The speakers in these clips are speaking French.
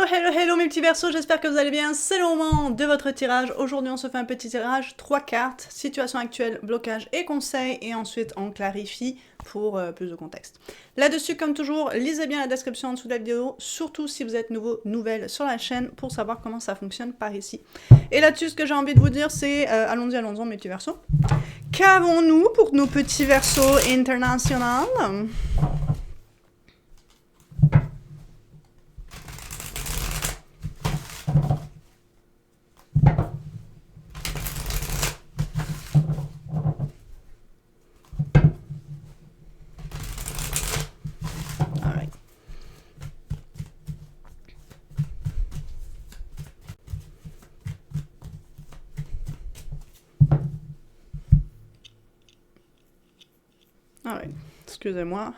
Hello mes petits versos, j'espère que vous allez bien. C'est le moment de votre tirage. Aujourd'hui on se fait un petit tirage, 3 cartes, situation actuelle, blocage et conseils, et ensuite on clarifie pour plus de contexte. Là-dessus, comme toujours, lisez bien la description en dessous de la vidéo, surtout si vous êtes nouvelle sur la chaîne, pour savoir comment ça fonctionne par ici. Et là-dessus, ce que j'ai envie de vous dire, c'est allons-y mes petits versos. Qu'avons-nous pour nos petits versos internationaux? Alright, excusez-moi.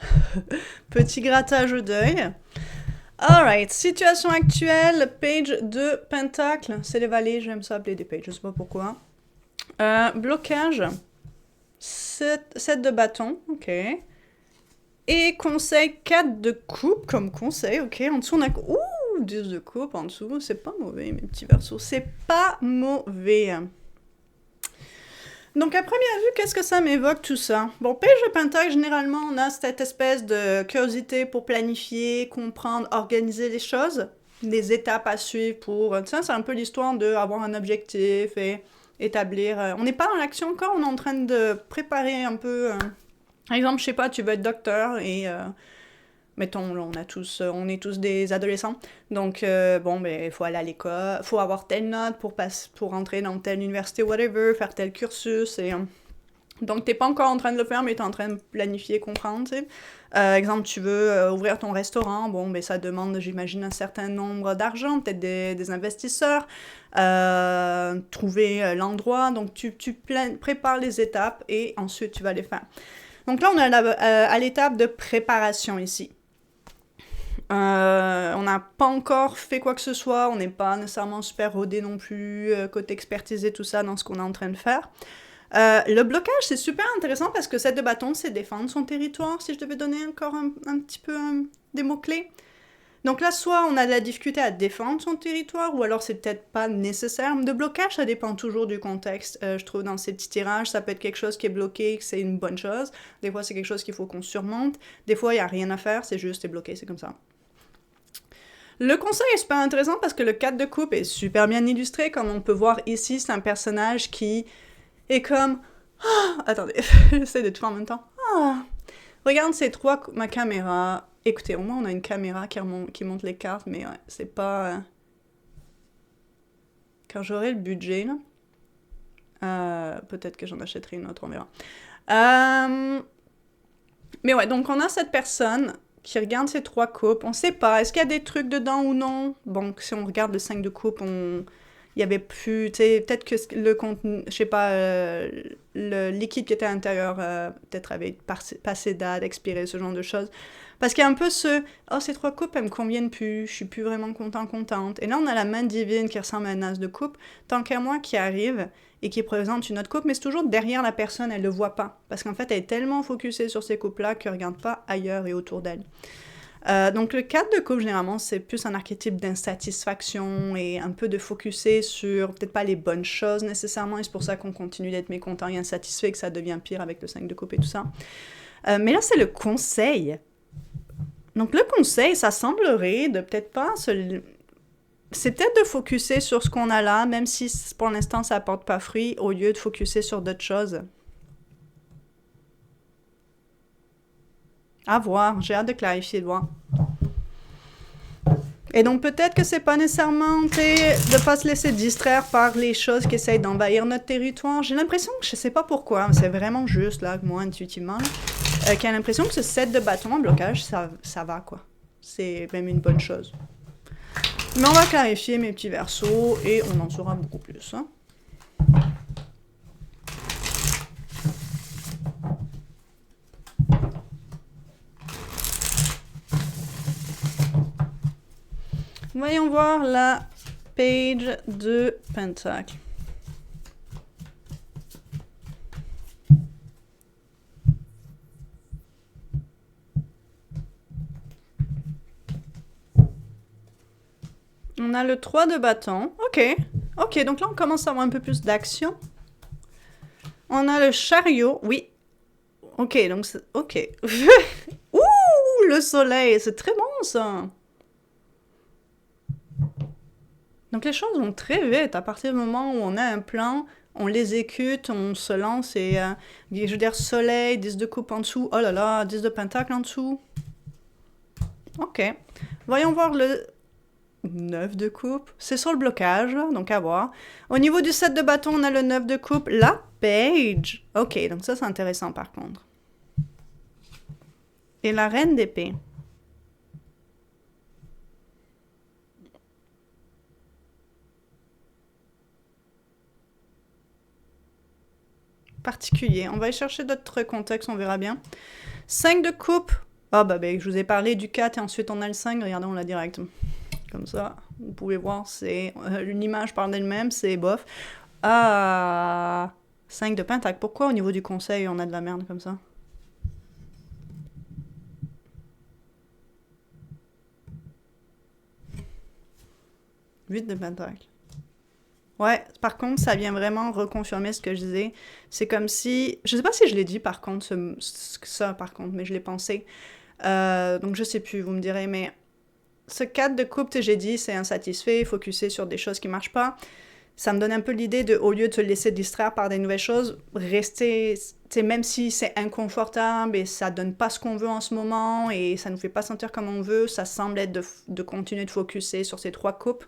Petit grattage d'œil. Alright, situation actuelle, page de pentacle. C'est les valets, j'aime ça appeler des pages, je sais pas pourquoi. Blocage. 7 de bâton, ok. Et conseil 4 de coupe comme conseil, ok. En dessous, on a... Ouh, 10 de coupe en dessous. C'est pas mauvais, mes petits versos. C'est pas mauvais. Donc, à première vue, qu'est-ce que ça m'évoque, tout ça? Bon, page de pentacle, généralement, on a cette espèce de curiosité pour planifier, comprendre, organiser les choses, des étapes à suivre pour... Ça, c'est un peu l'histoire d'avoir un objectif et établir... on n'est pas dans l'action encore, on est en train de préparer un peu... Par exemple, je sais pas, tu veux être docteur et... mettons, là, on est tous des adolescents. Donc, bon, ben, il faut aller à l'école, faut avoir telle note pour entrer dans telle université, whatever, faire tel cursus. Et, donc, t'es pas encore en train de le faire, mais t'es en train de planifier, comprendre, tu sais. Exemple, tu veux ouvrir ton restaurant, bon, ben, ça demande, j'imagine, un certain nombre d'argent, peut-être des investisseurs, trouver l'endroit. Donc, tu prépares les étapes et ensuite, tu vas les faire. Donc là, on est à l'étape de préparation ici. On n'a pas encore fait quoi que ce soit, on n'est pas nécessairement super rodé non plus, côté expertise et tout ça dans ce qu'on est en train de faire. Le blocage, c'est super intéressant parce que 7 de bâton, c'est défendre son territoire, si je devais donner encore un petit peu des mots-clés. Donc là, soit on a de la difficulté à défendre son territoire, ou alors c'est peut-être pas nécessaire. De blocage, ça dépend toujours du contexte. Je trouve dans ces petits tirages, ça peut être quelque chose qui est bloqué, que c'est une bonne chose. Des fois, c'est quelque chose qu'il faut qu'on surmonte. Des fois, il n'y a rien à faire, c'est juste, c'est bloqué, c'est comme ça. Le conseil est super intéressant parce que le 4 de coupe est super bien illustré. Comme on peut voir ici, c'est un personnage qui est comme... Oh, attendez, j'essaie de tout en même temps. Oh. Regarde ces trois... Ma caméra... Écoutez, au moins on a une caméra qui montre les cartes, mais ouais, c'est pas... Quand j'aurai le budget, là... peut-être que j'en achèterai une autre, on verra. Mais ouais, donc on a cette personne qui regarde ces 3 coupes. On sait pas, est-ce qu'il y a des trucs dedans ou non? Bon, si on regarde le 5 de coupe, il y avait plus, tu sais, peut-être que le contenu, je sais pas, le liquide qui était à l'intérieur, peut-être avait passé date, expiré, ce genre de choses. Parce qu'il y a un peu oh, ces 3 coupes, elles me conviennent plus, je suis plus vraiment contente. Et là, on a la main divine qui ressemble à un as de coupe, tant qu'à moi qui arrive et qui présente une autre coupe, mais c'est toujours derrière la personne, elle le voit pas. Parce qu'en fait, elle est tellement focusée sur ces coupes-là qu'elle regarde pas ailleurs et autour d'elle. Donc le 4 de coupe, généralement, c'est plus un archétype d'insatisfaction et un peu de focuser sur peut-être pas les bonnes choses nécessairement, et c'est pour ça qu'on continue d'être mécontent et insatisfait, que ça devient pire avec le 5 de coupe et tout ça. Mais là, c'est le conseil. Donc le conseil, ça semblerait de peut-être pas c'est peut-être de focuser sur ce qu'on a là, même si pour l'instant ça apporte pas fruit, au lieu de focuser sur d'autres choses. À voir, j'ai hâte de clarifier, de voir. Et donc peut-être que c'est pas nécessairement de pas se laisser distraire par les choses qui essayent d'envahir notre territoire. J'ai l'impression que je sais pas pourquoi, mais c'est vraiment juste là, moi intuitivement, qu'il a l'impression que ce 7 de bâton en blocage, ça va quoi. C'est même une bonne chose. Mais on va clarifier mes petits versos et on en saura beaucoup plus. Hein. Voyons voir la page de pentacle. On a le 3 de bâton. OK. OK, donc là, on commence à avoir un peu plus d'action. On a le chariot. Oui. OK, donc c'est... OK. Ouh, le soleil, c'est très bon, ça. Donc les choses vont très vite. À partir du moment où on a un plan, on l'exécute, on se lance et... je veux dire, soleil, 10 de coupe en dessous. Oh là là, 10 de pentacle en dessous. OK. Voyons voir le 9 de coupe. C'est sur le blocage, là, donc à voir. Au niveau du 7 de bâton, on a le 9 de coupe. La page. OK, donc ça, c'est intéressant par contre. Et la reine d'épée. Particulier. On va aller chercher d'autres contextes, on verra bien. 5 de coupe. Ah bah ben, je vous ai parlé du 4 et ensuite on a le 5. Regardez, on l'a direct. Comme ça, vous pouvez voir, c'est une image par d'elle-même, c'est bof. Ah, 5 de pentacle. Pourquoi au niveau du conseil, on a de la merde comme ça? Huit de pentacle. Ouais, par contre, ça vient vraiment reconfirmer ce que je disais. C'est comme si... Je sais pas si je l'ai dit, par contre, ça, par contre, mais je l'ai pensé. Donc, je sais plus, vous me direz, mais... Ce 4 de coupe, j'ai dit, c'est insatisfait, focusé sur des choses qui marchent pas. Ça me donne un peu l'idée de, au lieu de se laisser distraire par des nouvelles choses, rester, même si c'est inconfortable et ça donne pas ce qu'on veut en ce moment et ça nous fait pas sentir comme on veut, ça semble être de continuer de focuser sur ces 3 coupes.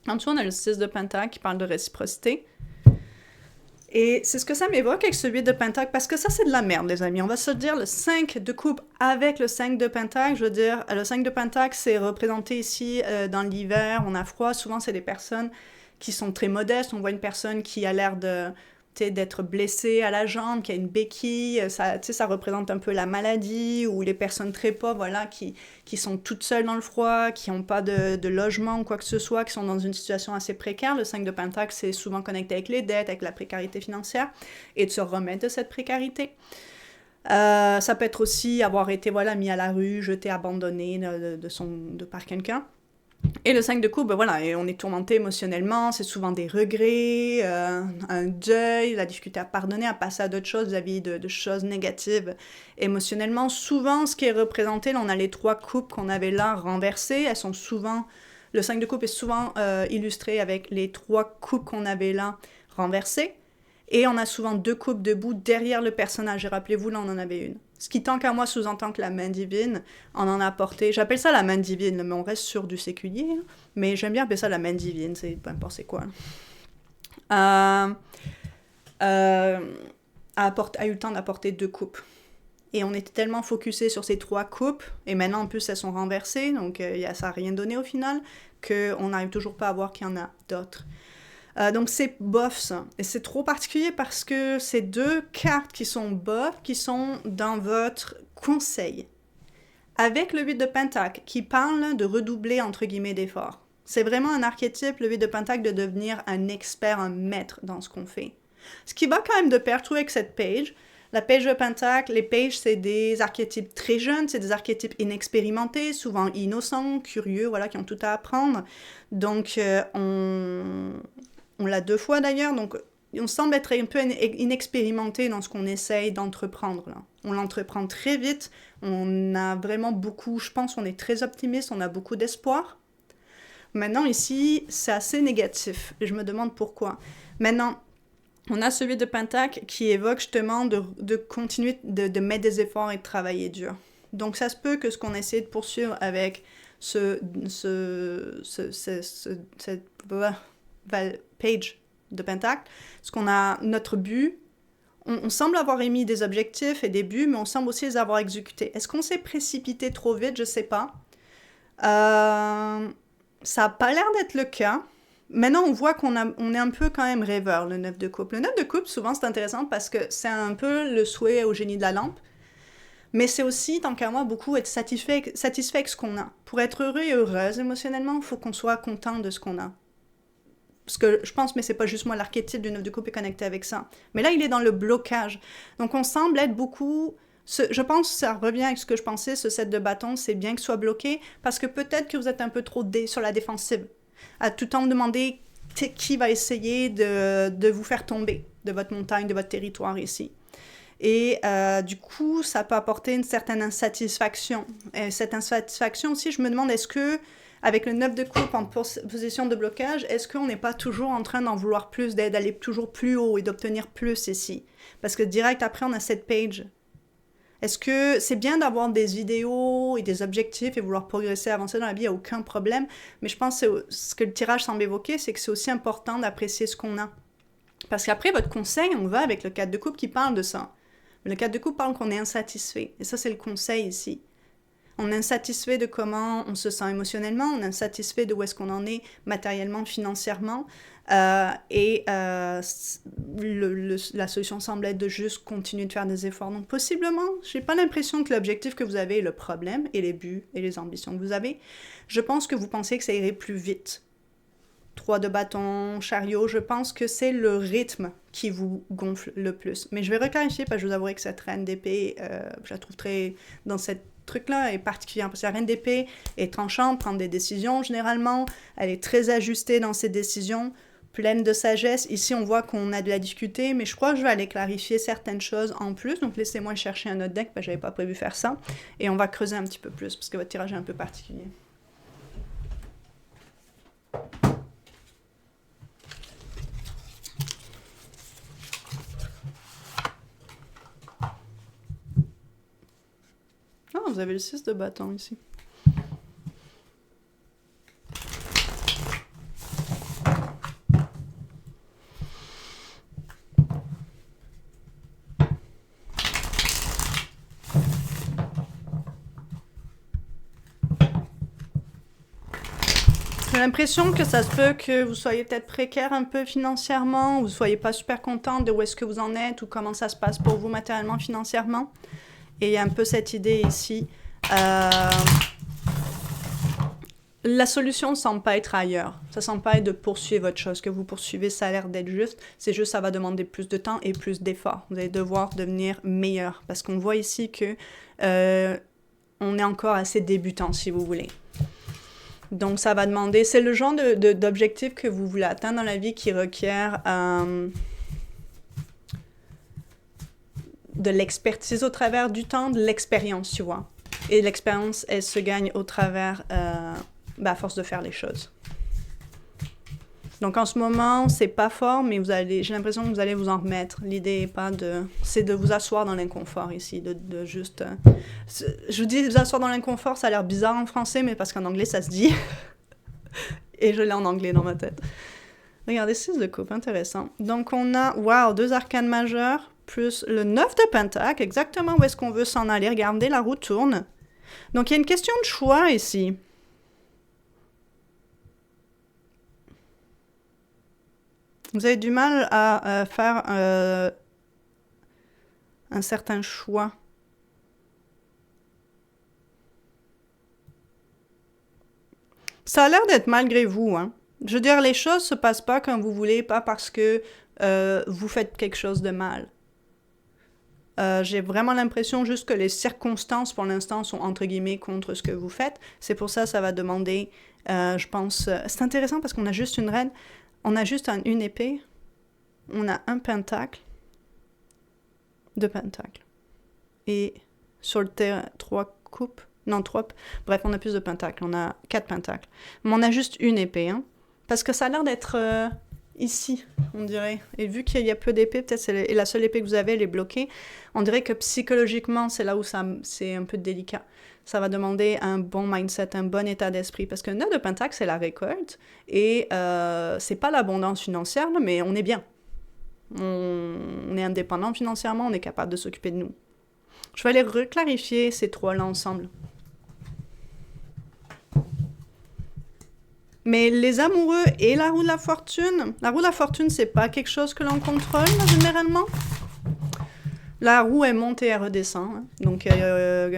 En dessous, on a le 6 de pentacle qui parle de réciprocité. Et c'est ce que ça m'évoque avec ce 8 de pentacle, parce que ça, c'est de la merde, les amis. On va se dire le 5 de coupe avec le 5 de pentacle. Je veux dire, le 5 de pentacle, c'est représenté ici dans l'hiver, on a froid. Souvent, c'est des personnes qui sont très modestes. On voit une personne qui a l'air d'être blessée à la jambe, qui a une béquille. Ça représente un peu la maladie, ou les personnes très pauvres, voilà, qui sont toutes seules dans le froid, qui n'ont pas de logement ou quoi que ce soit, qui sont dans une situation assez précaire. Le 5 de pentacle, c'est souvent connecté avec les dettes, avec la précarité financière, et de se remettre de cette précarité. Ça peut être aussi avoir été mis à la rue, jeté, abandonné par quelqu'un. Et le 5 de coupe, voilà, et on est tourmenté émotionnellement, c'est souvent des regrets, un deuil, la difficulté à pardonner, à passer à d'autres choses vis-à-vis de choses négatives émotionnellement. Souvent, ce qui est représenté, là, on a les 3 coupes qu'on avait là renversées, elles sont souvent... Le 5 de coupe est souvent illustré avec les 3 coupes qu'on avait là renversées. Et on a souvent 2 coupes debout derrière le personnage. Et rappelez-vous, là, on en avait une. Ce qui, tant qu'à moi, sous-entend que la main divine en a porté. J'appelle ça la main divine, mais on reste sur du séculier. Mais j'aime bien appeler ça la main divine, c'est peu importe c'est quoi. A eu le temps d'apporter 2 coupes. Et on était tellement focusé sur ces 3 coupes, et maintenant, en plus, elles sont renversées, donc ça n'a rien donné au final, qu'on n'arrive toujours pas à voir qu'il y en a d'autres. Donc c'est bof ça. Et c'est trop particulier parce que c'est 2 cartes qui sont bof, qui sont dans votre conseil. Avec le 8 de pentacle, qui parle de redoubler entre guillemets d'efforts. C'est vraiment un archétype, le 8 de pentacle, de devenir un expert, un maître dans ce qu'on fait. Ce qui va quand même de pair, trouver avec cette page. La page de pentacle, les pages, c'est des archétypes très jeunes, c'est des archétypes inexpérimentés, souvent innocents, curieux, voilà, qui ont tout à apprendre. Donc, on l'a 2 fois d'ailleurs, donc on semble être un peu inexpérimenté dans ce qu'on essaye d'entreprendre. Là. On l'entreprend très vite, on a vraiment beaucoup, je pense, on est très optimiste, on a beaucoup d'espoir. Maintenant ici, c'est assez négatif, et je me demande pourquoi. Maintenant, on a celui de pentacle qui évoque justement de continuer de mettre des efforts et de travailler dur. Donc ça se peut que ce qu'on essaie de poursuivre avec cette page de pentacle, ce qu'on a notre but, on semble avoir émis des objectifs et des buts, mais on semble aussi les avoir exécutés. Est-ce qu'on s'est précipité trop vite? Je sais pas. Ça n'a pas l'air d'être le cas. Maintenant, on voit on est un peu quand même rêveur, le 9 de coupe. Le 9 de coupe, souvent, c'est intéressant parce que c'est un peu le souhait au génie de la lampe. Mais c'est aussi, tant qu'à moi, beaucoup être satisfait avec ce qu'on a. Pour être heureux et heureuse émotionnellement, il faut qu'on soit content de ce qu'on a. Parce que je pense, mais c'est pas juste moi, l'archétype du 9 de coupe est connecté avec ça. Mais là, il est dans le blocage. Donc, on semble être beaucoup... je pense que ça revient avec ce que je pensais, ce set de bâtons, c'est bien qu'il soit bloqué, parce que peut-être que vous êtes un peu trop sur la défensive. À tout temps demander qui va essayer de vous faire tomber de votre montagne, de votre territoire ici. Et du coup, ça peut apporter une certaine insatisfaction. Et cette insatisfaction aussi, je me demande, est-ce que, avec le 9 de coupe en position de blocage, est-ce qu'on n'est pas toujours en train d'en vouloir plus, d'aller toujours plus haut et d'obtenir plus ici? Parce que direct après, on a cette page. Est-ce que c'est bien d'avoir des idéaux et des objectifs et vouloir progresser, avancer dans la vie, il n'y a aucun problème. Mais je pense que ce que le tirage semble évoquer, c'est que c'est aussi important d'apprécier ce qu'on a. Parce qu'après, votre conseil, on va avec le 4 de coupe qui parle de ça. Le 4 de coupe parle qu'on est insatisfait. Et ça, c'est le conseil ici. On est insatisfait de comment on se sent émotionnellement, on est insatisfait de où est-ce qu'on en est matériellement, financièrement. La solution semble être de juste continuer de faire des efforts. Donc, possiblement, je n'ai pas l'impression que l'objectif que vous avez est le problème et les buts et les ambitions que vous avez. Je pense que vous pensez que ça irait plus vite. 3 de bâton, chariot, je pense que c'est le rythme qui vous gonfle le plus. Mais je vais reclarifier parce que je vous avouerai que cette reine d'épée, je la trouve très dans cette truc-là est particulière parce que la reine d'épée est tranchante, prend des décisions généralement, elle est très ajustée dans ses décisions, pleine de sagesse. Ici, on voit qu'on a de la difficulté, mais je crois que je vais aller clarifier certaines choses en plus. Donc, laissez-moi chercher un autre deck parce que je n'avais pas prévu faire ça. Et on va creuser un petit peu plus parce que votre tirage est un peu particulier. Ah, vous avez le 6 de bâton ici. J'ai l'impression que ça se peut que vous soyez peut-être précaire un peu financièrement, ou vous ne soyez pas super content de où est-ce que vous en êtes, ou comment ça se passe pour vous matériellement, financièrement. Et il y a un peu cette idée ici. La solution ne semble pas être ailleurs. Ça ne semble pas être de poursuivre votre chose. Que vous poursuivez, ça a l'air d'être juste. C'est juste ça va demander plus de temps et plus d'efforts. Vous allez devoir devenir meilleur. Parce qu'on voit ici que on est encore assez débutant, si vous voulez. Donc, ça va demander... C'est le genre d'objectif que vous voulez atteindre dans la vie qui requiert de l'expertise au travers du temps, de l'expérience, tu vois. Et l'expérience, elle se gagne au travers, à force de faire les choses. Donc, en ce moment, c'est pas fort, mais j'ai l'impression que vous allez vous en remettre. L'idée est pas c'est de vous asseoir dans l'inconfort ici, de juste... je vous dis vous asseoir dans l'inconfort, ça a l'air bizarre en français, mais parce qu'en anglais, ça se dit. Et je l'ai en anglais dans ma tête. Regardez, 6 de coupe, intéressant. Donc, on a, 2 arcanes majeures, plus le 9 de pentacle, exactement où est-ce qu'on veut s'en aller. Regardez, la roue tourne. Donc, il y a une question de choix ici. Vous avez du mal à faire un certain choix. Ça a l'air d'être malgré vous, hein. Je veux dire, les choses se passent pas comme vous voulez, pas parce que vous faites quelque chose de mal. J'ai vraiment l'impression juste que les circonstances, pour l'instant, sont entre guillemets contre ce que vous faites. C'est pour ça que ça va demander, je pense... c'est intéressant parce qu'on a juste une reine. On a juste une épée, on a un pentacle, 2 pentacles. Et sur le terrain, 3 coupes, non 3, bref, on a plus de pentacles, on a 4 pentacles. Mais on a juste une épée, hein, parce que ça a l'air d'être ici, on dirait. Et vu qu'il y a peu d'épées, peut-être c'est la seule épée que vous avez, elle est bloquée, on dirait que psychologiquement, c'est là où c'est un peu délicat. Ça va demander un bon mindset, un bon état d'esprit. Parce que le 9 de pentacle, c'est la récolte. Et c'est pas l'abondance financière, là, mais on est bien. On est indépendant financièrement, on est capable de s'occuper de nous. Je vais aller reclarifier ces 3-là ensemble. Mais les amoureux et la roue de la fortune, c'est pas quelque chose que l'on contrôle, généralement. La roue, elle monte et elle redescend. Hein. Donc,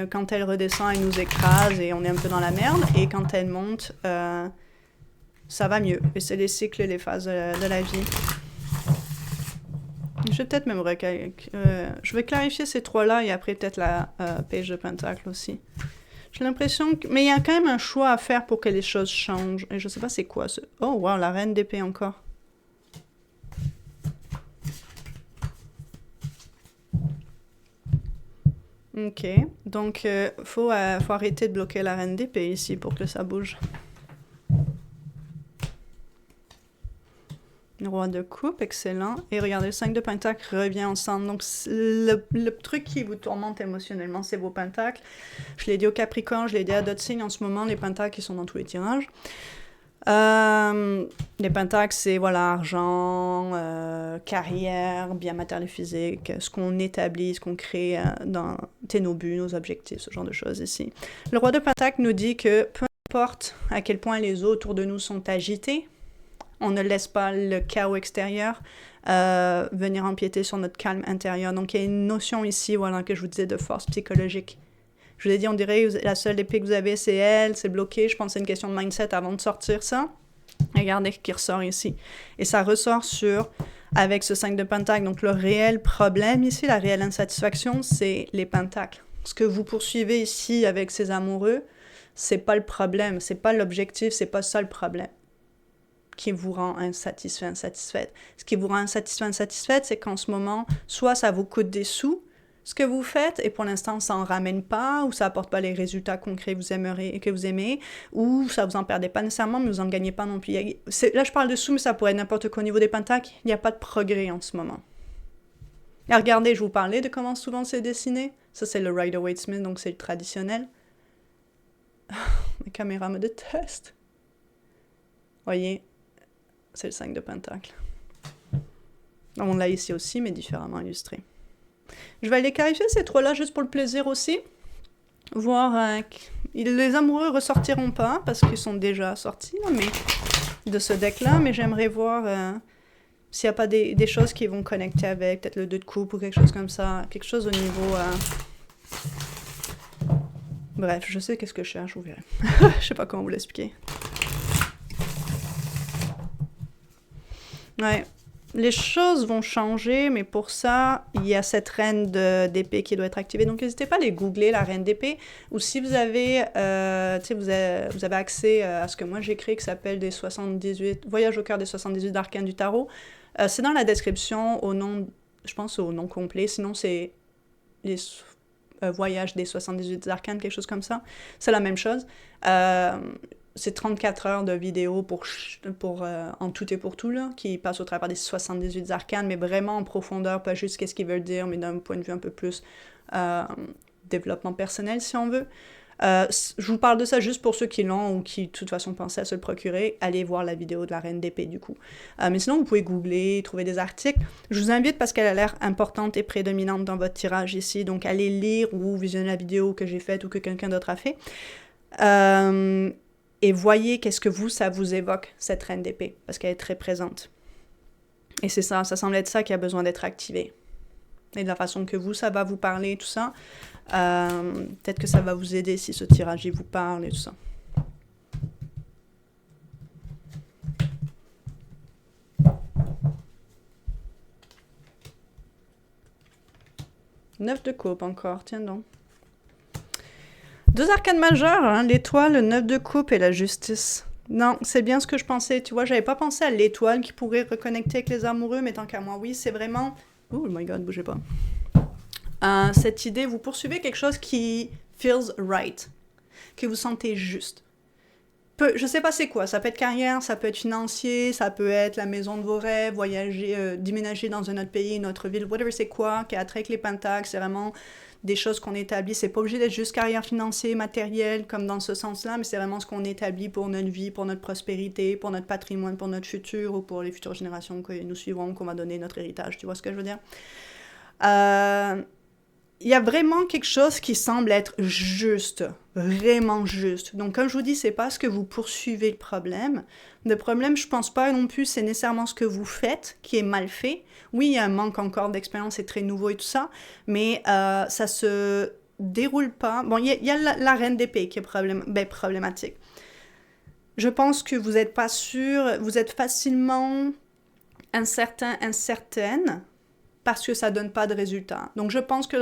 quand elle redescend, elle nous écrase et on est un peu dans la merde. Et quand elle monte, ça va mieux. Et c'est les cycles et les phases de la vie. Je vais peut-être même je vais clarifier ces 3-là et après peut-être la page de pentacle aussi. J'ai l'impression que... Mais il y a quand même un choix à faire pour que les choses changent. Et je sais pas c'est quoi ce... Oh, wow, la reine d'épée encore. Ok, donc faut arrêter de bloquer la reine d'épée ici pour que ça bouge. Le roi de coupe, excellent. Et regardez, le 5 de pentacle revient ensemble. Donc, le truc qui vous tourmente émotionnellement, c'est vos pentacles. Je l'ai dit au Capricorne, je l'ai dit à d'autres signes en ce moment, les pentacles qui sont dans tous les tirages. Les pentacles, c'est voilà, argent, carrière, bien matériel physique, ce qu'on établit, ce qu'on crée dans nos buts, nos objectifs, ce genre de choses ici. Le roi de pentacle nous dit que peu importe à quel point les eaux autour de nous sont agitées, on ne laisse pas le chaos extérieur venir empiéter sur notre calme intérieur. Donc, il y a une notion ici, voilà, que je vous disais, de force psychologique. Je vous ai dit, on dirait la seule épée que vous avez, c'est elle, c'est bloqué. Je pense que c'est une question de mindset avant de sortir ça. Regardez ce qui ressort ici. Et ça ressort avec ce 5 de pentacle. Donc, le réel problème ici, la réelle insatisfaction, c'est les pentacles. Ce que vous poursuivez ici avec ces amoureux, c'est pas le problème, c'est pas l'objectif, c'est pas ça le problème qui vous rend insatisfait, insatisfaite. Ce qui vous rend insatisfait, insatisfaite, c'est qu'en ce moment, soit ça vous coûte des sous, ce que vous faites, et pour l'instant, ça n'en ramène pas, ou ça n'apporte pas les résultats concrets que vous aimez, ou ça vous en perdez pas nécessairement, mais vous n'en gagnez pas non plus. Là, je parle de sous, mais ça pourrait être n'importe quoi au niveau des pentacles. Il n'y a pas de progrès en ce moment. Et regardez, je vous parlais de comment souvent c'est dessiné. Ça, c'est le Rider-Waite-Smith, donc c'est le traditionnel. Ma caméra me déteste. Voyez, c'est le 5 de pentacle. On l'a ici aussi, mais différemment illustré. Je vais aller clarifier ces trois-là juste pour le plaisir aussi. Voir... les amoureux ressortiront pas, parce qu'ils sont déjà sortis de ce deck-là, mais j'aimerais voir s'il n'y a pas des choses qui vont connecter avec, peut-être le 2 de coupe ou quelque chose comme ça, quelque chose au niveau... Bref, je sais qu'est-ce que je cherche, vous verrez. Je sais pas comment vous l'expliquer. Ouais. Les choses vont changer, mais pour ça, il y a cette reine d'épée qui doit être activée. Donc, n'hésitez pas à aller googler la reine d'épée. Ou si vous avez, vous avez accès à ce que moi j'ai créé qui s'appelle des 78 Voyage au cœur des 78 arcanes du tarot. C'est dans la description au nom, je pense au nom complet. Sinon, c'est les Voyages des 78 arcanes, quelque chose comme ça. C'est la même chose. C'est 34 heures de vidéo pour en tout et pour tout, là, qui passe au travers des 78 arcanes, mais vraiment en profondeur, pas juste qu'est-ce qu'ils veulent dire, mais d'un point de vue un peu plus développement personnel, si on veut. Je vous parle de ça juste pour ceux qui l'ont ou qui, de toute façon, pensaient à se le procurer. Allez voir la vidéo de la reine d'épée, du coup. Mais sinon, vous pouvez googler, trouver des articles. Je vous invite, parce qu'elle a l'air importante et prédominante dans votre tirage ici, donc allez lire ou visionner la vidéo que j'ai faite ou que quelqu'un d'autre a fait. Et voyez qu'est-ce que ça vous évoque, cette reine d'épée, parce qu'elle est très présente. Et c'est ça semble être ça qui a besoin d'être activé. Et de la façon que ça va vous parler, tout ça, peut-être que ça va vous aider si ce tirage il vous parle et tout ça. Neuf de coupe encore, tiens donc. Deux arcanes majeures, hein, l'étoile, le 9 de coupe et la justice. Non, c'est bien ce que je pensais. Tu vois, j'avais pas pensé à l'étoile qui pourrait reconnecter avec les amoureux, mais tant qu'à moi, oui, c'est vraiment... Oh my god, bougez pas. Cette idée, vous poursuivez quelque chose qui feels right, que vous sentez juste. Je sais pas c'est quoi, ça peut être carrière, ça peut être financier, ça peut être la maison de vos rêves, voyager, déménager dans un autre pays, une autre ville, whatever c'est quoi, qui a trait avec les pentacles, c'est vraiment des choses qu'on établit. C'est pas obligé d'être juste carrière financière, matérielle, comme dans ce sens-là, mais c'est vraiment ce qu'on établit pour notre vie, pour notre prospérité, pour notre patrimoine, pour notre futur ou pour les futures générations que nous suivront, qu'on va donner notre héritage. Tu vois ce que je veux dire? Il y a vraiment quelque chose qui semble être juste, vraiment juste. Donc, comme je vous dis, c'est pas ce que vous poursuivez le problème. Le problème, je pense pas non plus, c'est nécessairement ce que vous faites qui est mal fait. Oui, il y a un manque encore d'expérience, c'est très nouveau et tout ça, mais ça se déroule pas. Bon, il y a la reine d'épée qui est problématique. Je pense que vous n'êtes pas sûr, vous êtes facilement incertaine, parce que ça donne pas de résultat. Donc, je pense que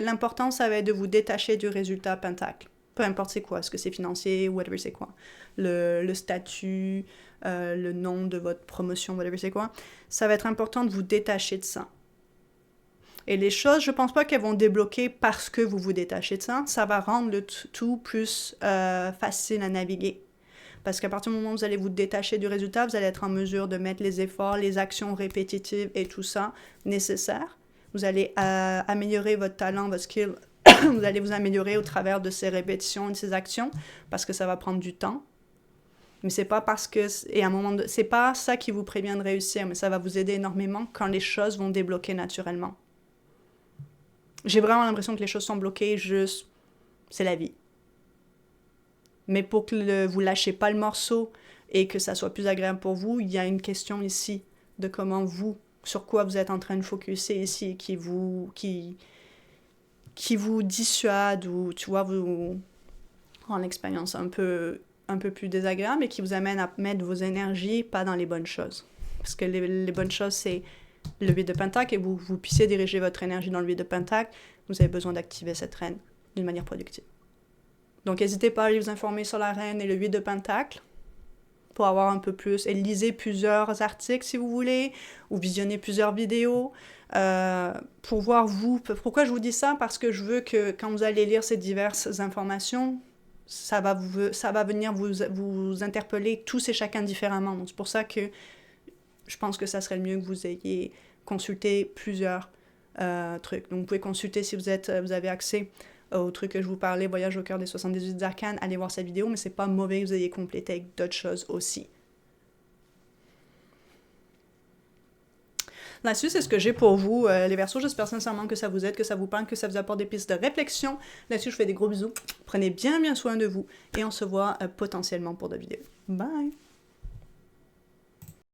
l'important, ça va être de vous détacher du résultat pentacle. Peu importe c'est quoi, est-ce que c'est financier, whatever c'est quoi. Le statut, le nom de votre promotion, whatever c'est quoi. Ça va être important de vous détacher de ça. Et les choses, je pense pas qu'elles vont débloquer parce que vous vous détachez de ça. Ça va rendre le tout plus facile à naviguer. Parce qu'à partir du moment où vous allez vous détacher du résultat, vous allez être en mesure de mettre les efforts, les actions répétitives et tout ça nécessaires. Vous allez améliorer votre talent, votre skill. Vous allez vous améliorer au travers de ces répétitions et de ces actions parce que ça va prendre du temps. Mais c'est pas parce que... Et à un moment c'est pas ça qui vous prévient de réussir, mais ça va vous aider énormément quand les choses vont débloquer naturellement. J'ai vraiment l'impression que les choses sont bloquées, juste... C'est la vie. Mais pour que vous lâchez pas le morceau et que ça soit plus agréable pour vous, il y a une question ici de comment vous, sur quoi vous êtes en train de focuser ici, qui vous dissuade ou, tu vois, vous rend l'expérience un peu plus désagréable et qui vous amène à mettre vos énergies pas dans les bonnes choses. Parce que les bonnes choses, c'est le 8 de Pentacle et vous puissiez diriger votre énergie dans le 8 de Pentacle, vous avez besoin d'activer cette reine d'une manière productive. Donc, n'hésitez pas à aller vous informer sur la reine et le 8 de Pentacle pour avoir un peu plus. Et lisez plusieurs articles si vous voulez, ou visionnez plusieurs vidéos pour voir vous. Pourquoi je vous dis ça? Parce que je veux que quand vous allez lire ces diverses informations, ça va venir vous interpeller tous et chacun différemment. Donc, c'est pour ça que je pense que ça serait le mieux que vous ayez consulté plusieurs trucs. Donc, vous pouvez consulter si vous avez accès au truc que je vous parlais, Voyage au cœur des 78 arcanes, allez voir cette vidéo, mais c'est pas mauvais que vous ayez complété avec d'autres choses aussi. Là-dessus, c'est ce que j'ai pour vous, les Verseaux. J'espère sincèrement que ça vous aide, que ça vous parle, que ça vous apporte des pistes de réflexion. Là-dessus, je fais des gros bisous. Prenez bien soin de vous et on se voit potentiellement pour d'autres vidéos. Bye!